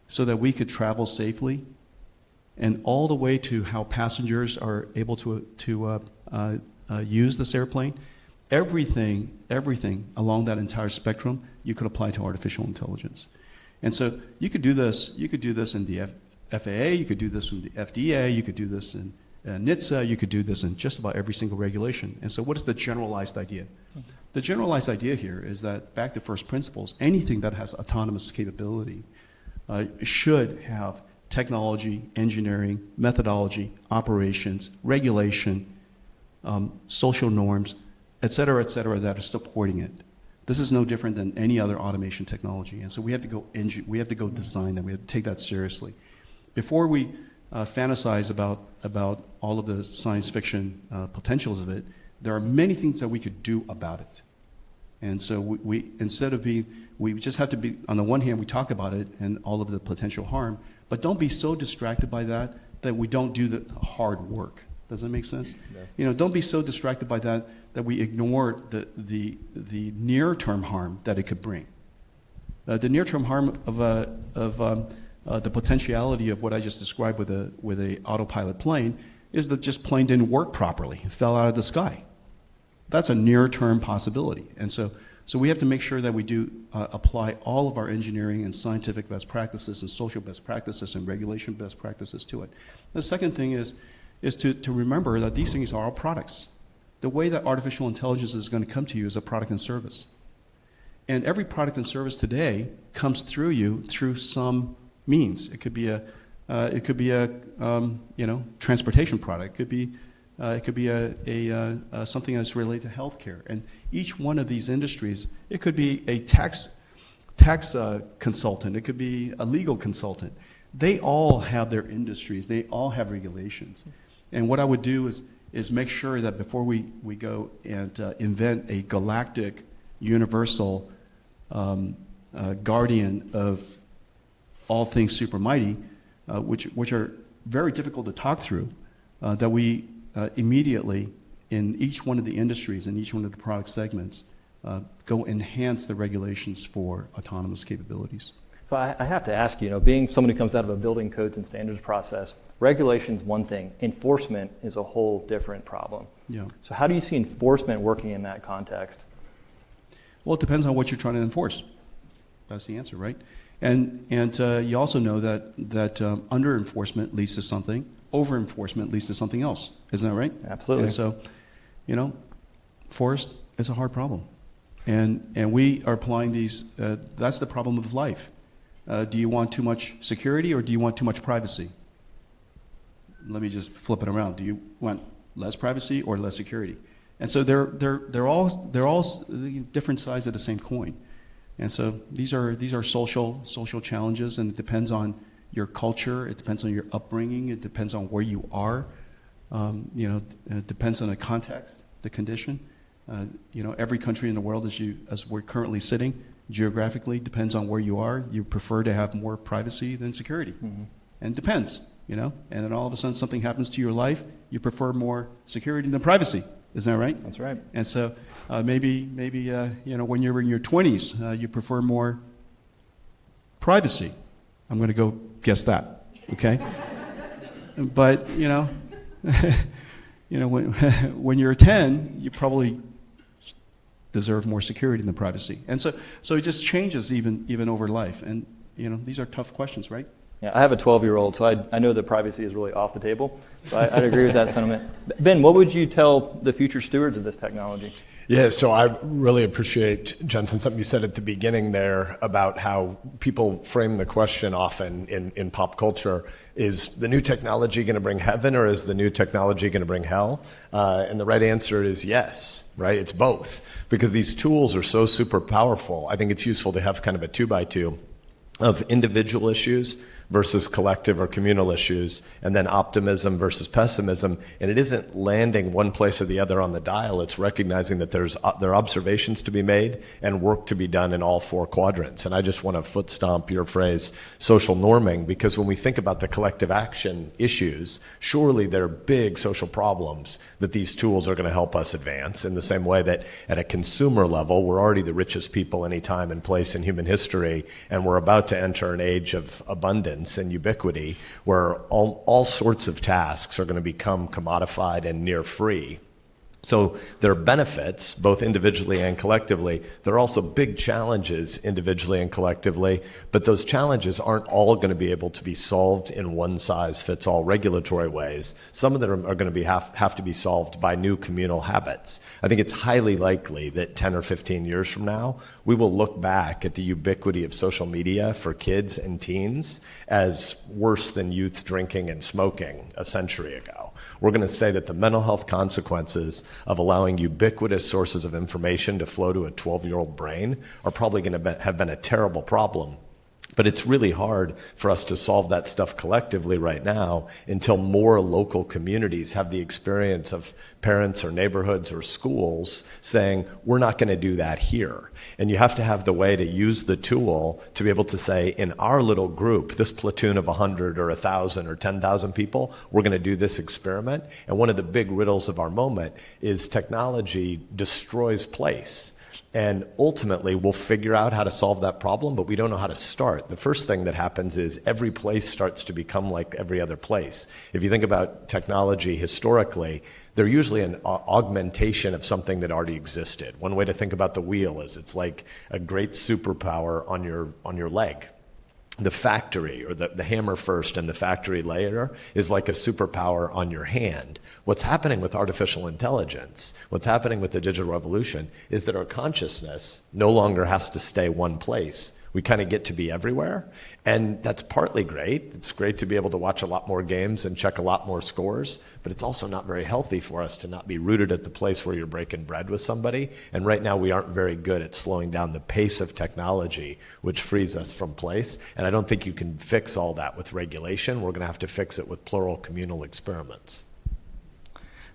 so that we could travel safely, and all the way to how passengers are able to use this airplane. Everything along that entire spectrum you could apply to artificial intelligence. And so you could do this in the FAA, you could do this in the FDA, you could do this in NHTSA, you could do this in just about every single regulation. And so what is the generalized idea? The generalized idea here is that, back to first principles, anything that has autonomous capability should have technology, engineering, methodology, operations, regulation, social norms, et cetera, that are supporting it. This is no different than any other automation technology. And so we have to go design that. We have to take that seriously. Before we fantasize about all of the science fiction potentials of it, there are many things that we could do about it. And so we just have to be, on the one hand, we talk about it and all of the potential harm, but don't be so distracted by that we don't do the hard work. Does that make sense? Yes. Don't be so distracted by that we ignore the near-term harm that it could bring. The near-term harm of the potentiality of what I just described with a autopilot plane is that just plane didn't work properly. It fell out of the sky. that's a near-term possibility. And so we have to make sure that we do apply all of our engineering and scientific best practices and social best practices and regulation best practices to it. The second thing is to remember that these things are all products. The way that artificial intelligence is going to come to you is a product and service. And every product and service today comes through you through some means. It could be a transportation product. It could be something that's related to healthcare. And each one of these industries, it could be a tax consultant. It could be a legal consultant. They all have their industries. They all have regulations. And what I would do is make sure that before we go and invent a galactic, universal guardian of all things super mighty, which are very difficult to talk through, that we immediately, in each one of the industries, in each one of the product segments, go enhance the regulations for autonomous capabilities. So I have to ask you, being someone who comes out of a building codes and standards process, regulation's one thing, enforcement is a whole different problem. Yeah. So how do you see enforcement working in that context? Well, it depends on what you're trying to enforce. That's the answer, right? And you also know that under enforcement leads to something, over enforcement leads to something else. Isn't that right? Absolutely. And so, forest is a hard problem, and we are applying these. That's the problem of life. Do you want too much security or do you want too much privacy? Let me just flip it around. Do you want less privacy or less security? And so they're all different sides of the same coin. And so these are social challenges, and it depends on your culture. It depends on your upbringing. It depends on where you are. It depends on the context, the condition. Every country in the world, as we're currently sitting, geographically depends on where you are. You prefer to have more privacy than security, and it depends. And then all of a sudden something happens to your life. You prefer more security than privacy. Isn't that right? That's right. And so maybe when you're in your 20s, you prefer more privacy. I'm going to go guess that. Okay. But when you're 10, you probably deserve more security than privacy. And so it just changes even over life. And these are tough questions, right? Yeah, I have a 12-year-old, so I know that privacy is really off the table. So I'd agree with that sentiment. Ben, what would you tell the future stewards of this technology? Yeah, so I really appreciate, Jensen, something you said at the beginning there about how people frame the question often in pop culture, is the new technology going to bring heaven or is the new technology going to bring hell? And the right answer is yes, right? It's both. Because these tools are so super powerful, I think it's useful to have kind of a 2x2 of individual issues versus collective or communal issues, and then optimism versus pessimism. And it isn't landing one place or the other on the dial. It's recognizing that there are observations to be made and work to be done in all four quadrants. And I just want to foot stomp your phrase, social norming, because when we think about the collective action issues, surely there are big social problems that these tools are going to help us advance, in the same way that at a consumer level, we're already the richest people any time and place in human history, and we're about to enter an age of abundance and ubiquity where all sorts of tasks are going to become commodified and near free. So there are benefits, both individually and collectively. There are also big challenges individually and collectively, but those challenges aren't all going to be able to be solved in one-size-fits-all regulatory ways. Some of them are going to have to be solved by new communal habits. I think it's highly likely that 10 or 15 years from now, we will look back at the ubiquity of social media for kids and teens as worse than youth drinking and smoking a century ago. We're going to say that the mental health consequences of allowing ubiquitous sources of information to flow to a 12-year-old brain are probably going to have been a terrible problem. But it's really hard for us to solve that stuff collectively right now until more local communities have the experience of parents or neighborhoods or schools saying, we're not going to do that here. And you have to have the way to use the tool to be able to say, in our little group, this platoon of 100 or 1,000 or 10,000 people, we're going to do this experiment. And one of the big riddles of our moment is technology destroys place. And ultimately, we'll figure out how to solve that problem, but we don't know how to start. The first thing that happens is every place starts to become like every other place. If you think about technology historically, they're usually an augmentation of something that already existed. One way to think about the wheel is it's like a great superpower on your leg. The factory, or the hammer first and the factory later, is like a superpower on your hand. What's happening with artificial intelligence, what's happening with the digital revolution, is that our consciousness no longer has to stay one place. We kind of get to be everywhere, and that's partly great. It's great to be able to watch a lot more games and check a lot more scores, but it's also not very healthy for us to not be rooted at the place where you're breaking bread with somebody. And right now we aren't very good at slowing down the pace of technology, which frees us from place. And I don't think you can fix all that with regulation. We're going to have to fix it with plural communal experiments.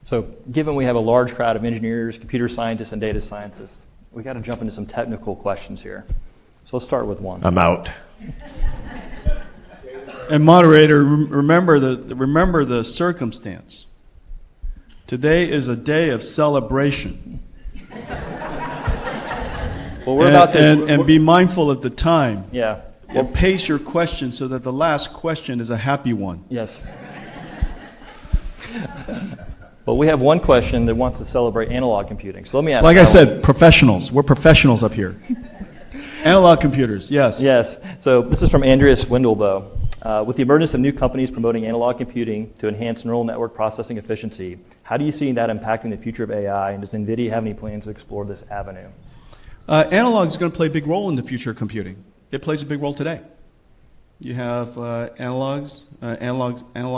So given we have a large crowd of engineers, computer scientists, and data scientists, we got to jump into some technical questions here. So let's start with one. I'm out. And moderator, remember the circumstance. Today is a day of celebration. Well, we're about to... And be mindful of the time. Yeah. And pace your question so that the last question is a happy one. Yes. Well, we have one question that wants to celebrate analog computing. So let me ask. Like I said, professionals. We're professionals up here. Analog computers, yes. Yes. So this is from Andreas Windelboe. With the emergence of new companies promoting analog computing to enhance neural network processing efficiency, how do you see that impacting the future of AI, and does NVIDIA have any plans to explore this avenue? Analog is going to play a big role in the future of computing. It plays a big role today. You have analog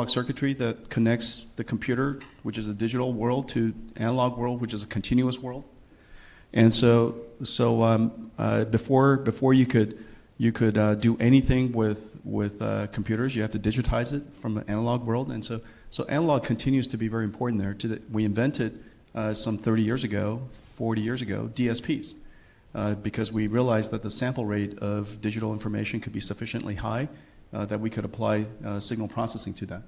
circuitry that connects the computer, which is a digital world, to analog world, which is a continuous world. And so before you could do anything with computers, you have to digitize it from the analog world. And so analog continues to be very important there. We invented some 30 years ago, 40 years ago, DSPs, because we realized that the sample rate of digital information could be sufficiently high that we could apply signal processing to that.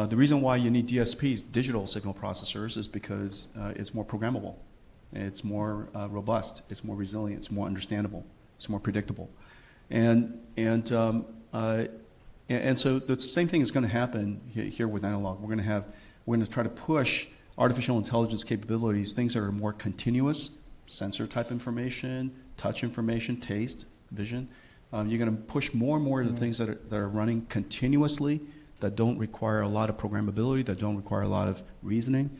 The reason why you need DSPs, digital signal processors, is because it's more programmable. It's more robust. It's more resilient. It's more understandable. It's more predictable, and so the same thing is going to happen here with analog. We're going to try to push artificial intelligence capabilities, things that are more continuous, sensor type information, touch information, taste, vision. You're going to push more and more of the things that are running continuously, that don't require a lot of programmability, that don't require a lot of reasoning.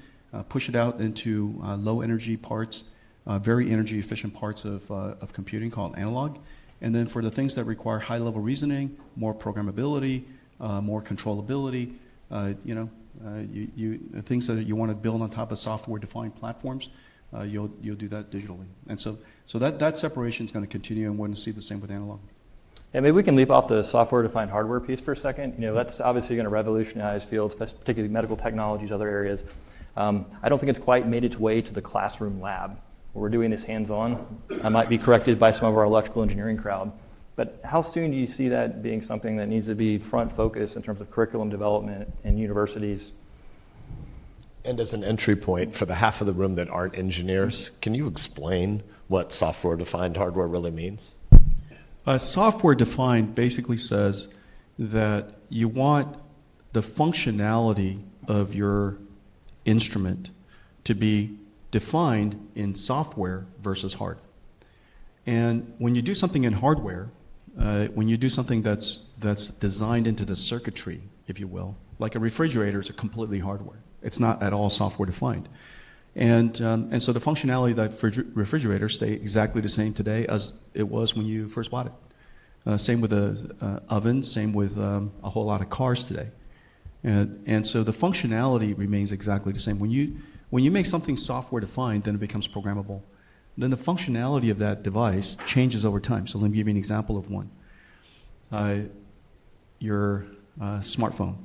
Push it out into low energy parts, very energy efficient parts of computing called analog. And then for the things that require high level reasoning, more programmability, more controllability, things that you want to build on top of software defined platforms, you'll do that digitally. And so that separation is going to continue, and we're going to see the same with analog. Yeah, maybe we can leap off the software-defined hardware piece for a second. That's obviously going to revolutionize fields, particularly medical technologies, other areas. I don't think it's quite made its way to the classroom lab where we're doing this hands-on. I might be corrected by some of our electrical engineering crowd. But how soon do you see that being something that needs to be front focused in terms of curriculum development in universities? And as an entry point for the half of the room that aren't engineers, can you explain what software-defined hardware really means? Software-defined basically says that you want the functionality of your instrument to be defined in software versus hardware. And when you do something in hardware, when you do something that's designed into the circuitry, if you will, like a refrigerator is a completely hardware. It's not at all software defined. And so the functionality of that refrigerator stay exactly the same today as it was when you first bought it. Same with the ovens, same with a whole lot of cars today. And so the functionality remains exactly the same. When you make something software defined, then it becomes programmable. Then the functionality of that device changes over time. So let me give you an example of one. Your smartphone.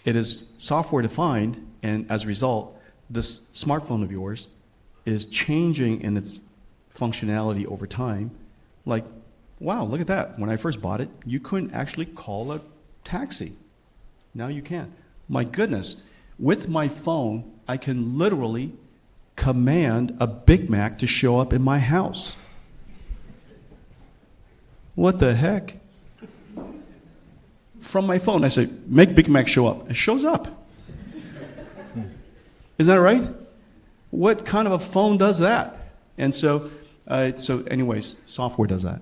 It is software defined, and as a result, this smartphone of yours is changing in its functionality over time. Like, wow, look at that. When I first bought it, you couldn't actually call a taxi. Now you can. My goodness, with my phone, I can literally command a Big Mac to show up in my house. What the heck? From my phone, I say, make Big Mac show up. It shows up. Isn't that right? What kind of a phone does that? And so anyways, software does that.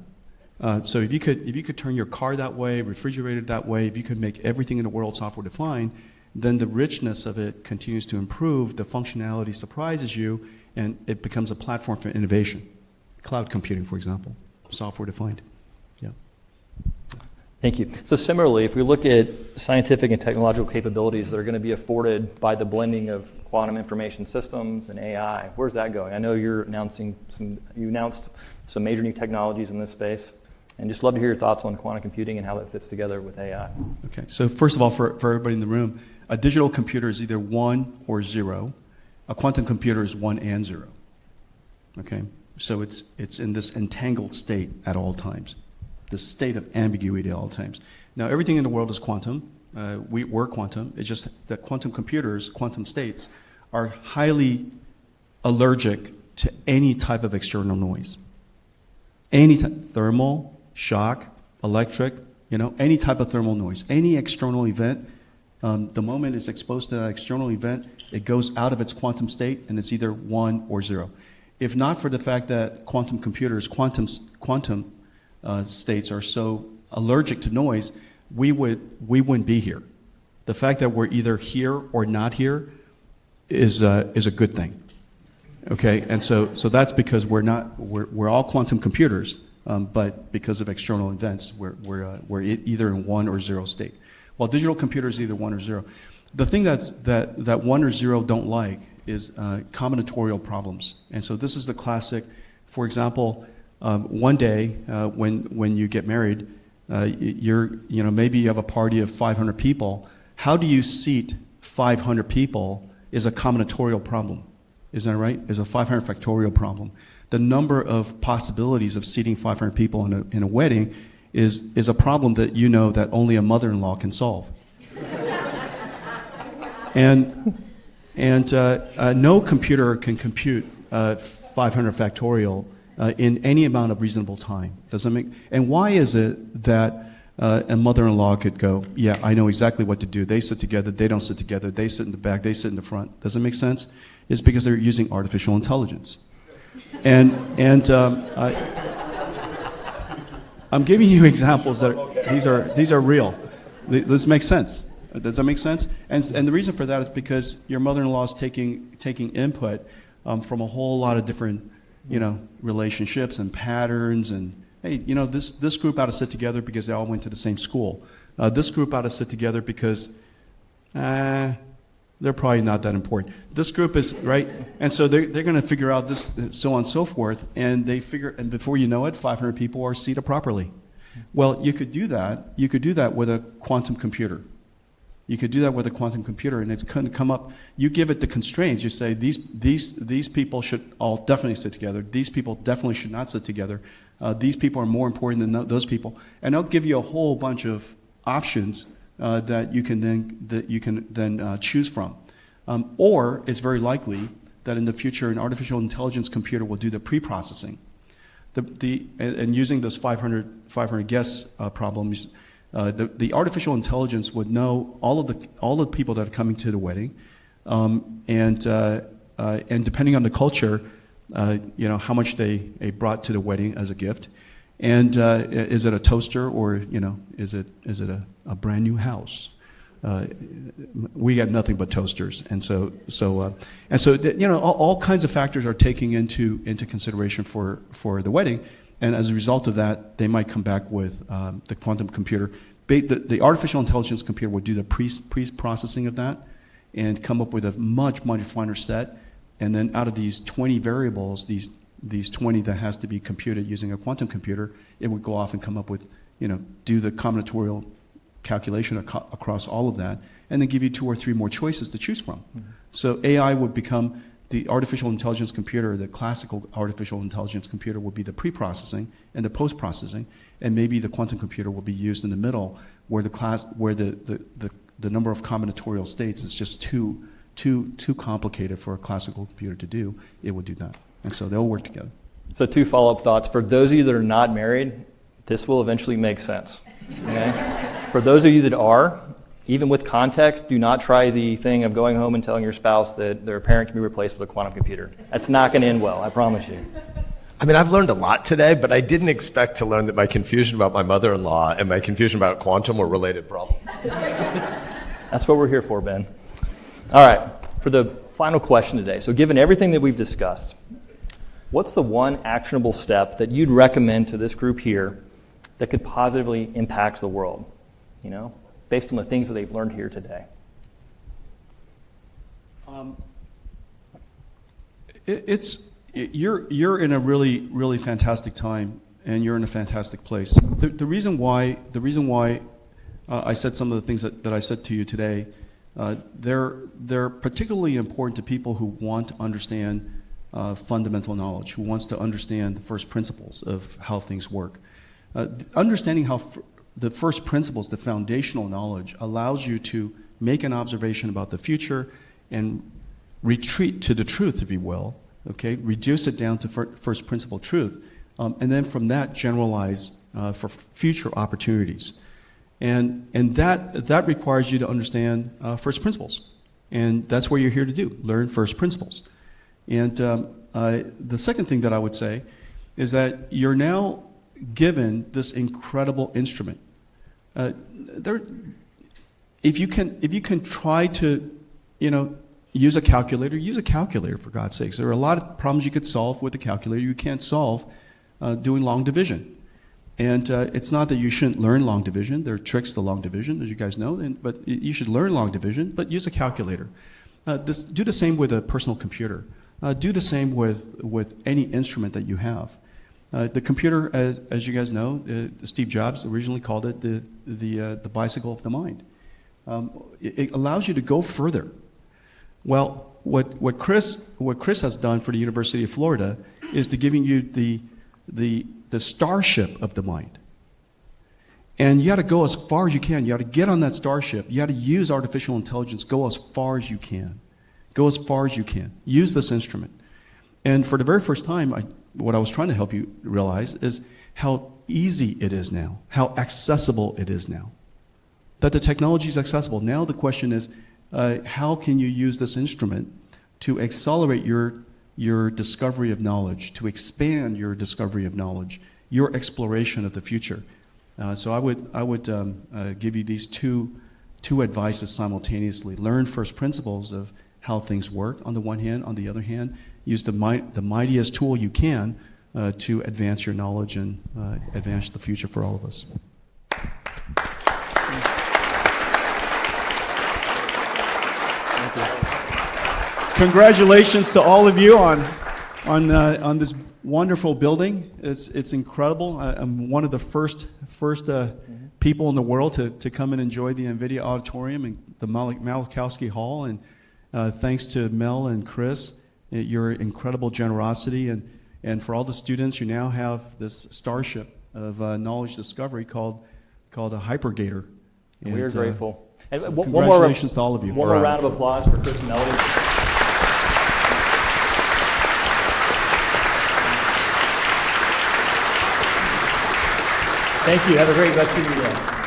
So if you could turn your car that way, refrigerator that way, if you could make everything in the world software defined, then the richness of it continues to improve, the functionality surprises you, and it becomes a platform for innovation. Cloud computing, for example, software defined. Yeah. Thank you. So similarly, if we look at scientific and technological capabilities that are going to be afforded by the blending of quantum information systems and AI, where's that going? I know you announced some major new technologies in this space, and just love to hear your thoughts on quantum computing and how that fits together with AI. Okay, so first of all, for everybody in the room, a digital computer is either 1 or 0. A quantum computer is 1 and 0. Okay, so it's in this entangled state at all times, this state of ambiguity at all times. Now, everything in the world is quantum. We're quantum. It's just that quantum computers, quantum states, are highly allergic to any type of external noise. Any thermal, shock, electric, any type of thermal noise, any external event. The moment it's exposed to that external event, it goes out of its quantum state, and it's either 1 or 0. If not for the fact that quantum computers, quantum states are so allergic to noise, we wouldn't be here. The fact that we're either here or not here is a good thing. Okay, and so that's because we're all quantum computers, but because of external events, we're either in 1 or 0 state. While digital computers either 1 or 0. The thing that 1 or 0 don't like is combinatorial problems. And so this is the classic. For example, one day when you get married, maybe you have a party of 500 people. How do you seat 500 people is a combinatorial problem. Isn't that right? It's a 500 factorial problem. The number of possibilities of seating 500 people in a wedding is a problem that only a mother-in-law can solve. and no computer can compute 500 factorial in any amount of reasonable time. And why is it that a mother-in-law could go, yeah, I know exactly what to do. They sit together, they don't sit together, they sit in the back, they sit in the front. Does it make sense? It's because they're using artificial intelligence. I'm giving you examples that these are real. This makes sense. Does that make sense? And the reason for that is because your mother-in-law is taking input from a whole lot of different relationships and patterns. And hey, this group ought to sit together because they all went to the same school. This group ought to sit together because they're probably not that important. This group is, right? And so they're going to figure out this, so on and so forth, and before you know it, 500 people are seated properly. Well, you could do that. You could do that with a quantum computer. You could do that with a quantum computer, and it's going to come up. You give it the constraints. You say these people should all definitely sit together. These people definitely should not sit together. These people are more important than those people, and they'll give you a whole bunch of options that you can then choose from. Or it's very likely that in the future an artificial intelligence computer will do the pre-processing. And using this 500 guess problems, the artificial intelligence would know all of the people that are coming to the wedding, and depending on the culture, how much they brought to the wedding as a gift. And is it a toaster or is it a brand new house? We got nothing but toasters, and so all kinds of factors are taken into consideration for the wedding, and as a result of that, they might come back with the quantum computer. The artificial intelligence computer would do the pre-processing of that, and come up with a much finer set, and then out of these 20 variables, these 20 that has to be computed using a quantum computer, it would go off and come up with, do the combinatorial calculation across all of that, and then give you 2 or 3 more choices to choose from. Mm-hmm. So AI would become the artificial intelligence computer. The classical artificial intelligence computer would be the pre-processing and the post-processing, and maybe the quantum computer will be used in the middle, where the number of combinatorial states is just too too complicated for a classical computer to do, it would do that. And so they'll work together. So 2 follow-up thoughts. For those of you that are not married, this will eventually make sense. Okay? For those of you that are, even with context, do not try the thing of going home and telling your spouse that their parent can be replaced with a quantum computer. That's not going to end well, I promise you. I mean, I've learned a lot today, but I didn't expect to learn that my confusion about my mother-in-law and my confusion about quantum were related problems. That's what we're here for, Ben. All right, for the final question today. So given everything that we've discussed, what's the one actionable step that you'd recommend to this group here that could positively impact the world, based on the things that they've learned here today? You're in a really fantastic time, and you're in a fantastic place. The reason why I said some of the things that I said to you today, they're particularly important to people who want to understand fundamental knowledge, who wants to understand the first principles of how things work. Understanding how the first principles, the foundational knowledge, allows you to make an observation about the future and retreat to the truth, if you will. Okay, reduce it down to first principle truth, and then from that generalize for future opportunities, and that requires you to understand first principles, and that's what you're here to do: learn first principles. And the second thing that I would say is that you're now given this incredible instrument. If you can try to, use a calculator, for God's sakes. There are a lot of problems you could solve with a calculator you can't solve doing long division. And it's not that you shouldn't learn long division. There are tricks to long division, as you guys know, but you should learn long division, but use a calculator. Do the same with a personal computer. Do the same with any instrument that you have. The computer, as you guys know, Steve Jobs originally called it the bicycle of the mind. It allows you to go further. Well, what Chris has done for the University of Florida is to giving you the starship of the mind. And you got to go as far as you can. You got to get on that starship. You got to use artificial intelligence. Go as far as you can. Go as far as you can. Use this instrument. And for the very first time, what I was trying to help you realize is how easy it is now, how accessible it is now. That the technology is accessible. Now the question is, how can you use this instrument to accelerate your discovery of knowledge, to expand your discovery of knowledge, your exploration of the future? So I would give you these two advices simultaneously. Learn first principles of how things work on the one hand. On the other hand, use the mightiest tool you can to advance your knowledge and advance the future for all of us. Congratulations to all of you on this wonderful building. It's incredible. I'm one of the first people in the world to come and enjoy the NVIDIA Auditorium and the Malachowsky Hall. And thanks to Mel and Chris, your incredible generosity, and for all the students, you now have this starship of knowledge discovery called a Hypergator. And we are grateful. So congratulations to all of you. One more round of applause for Chris and Melody. Thank you. Have a great rest of your day.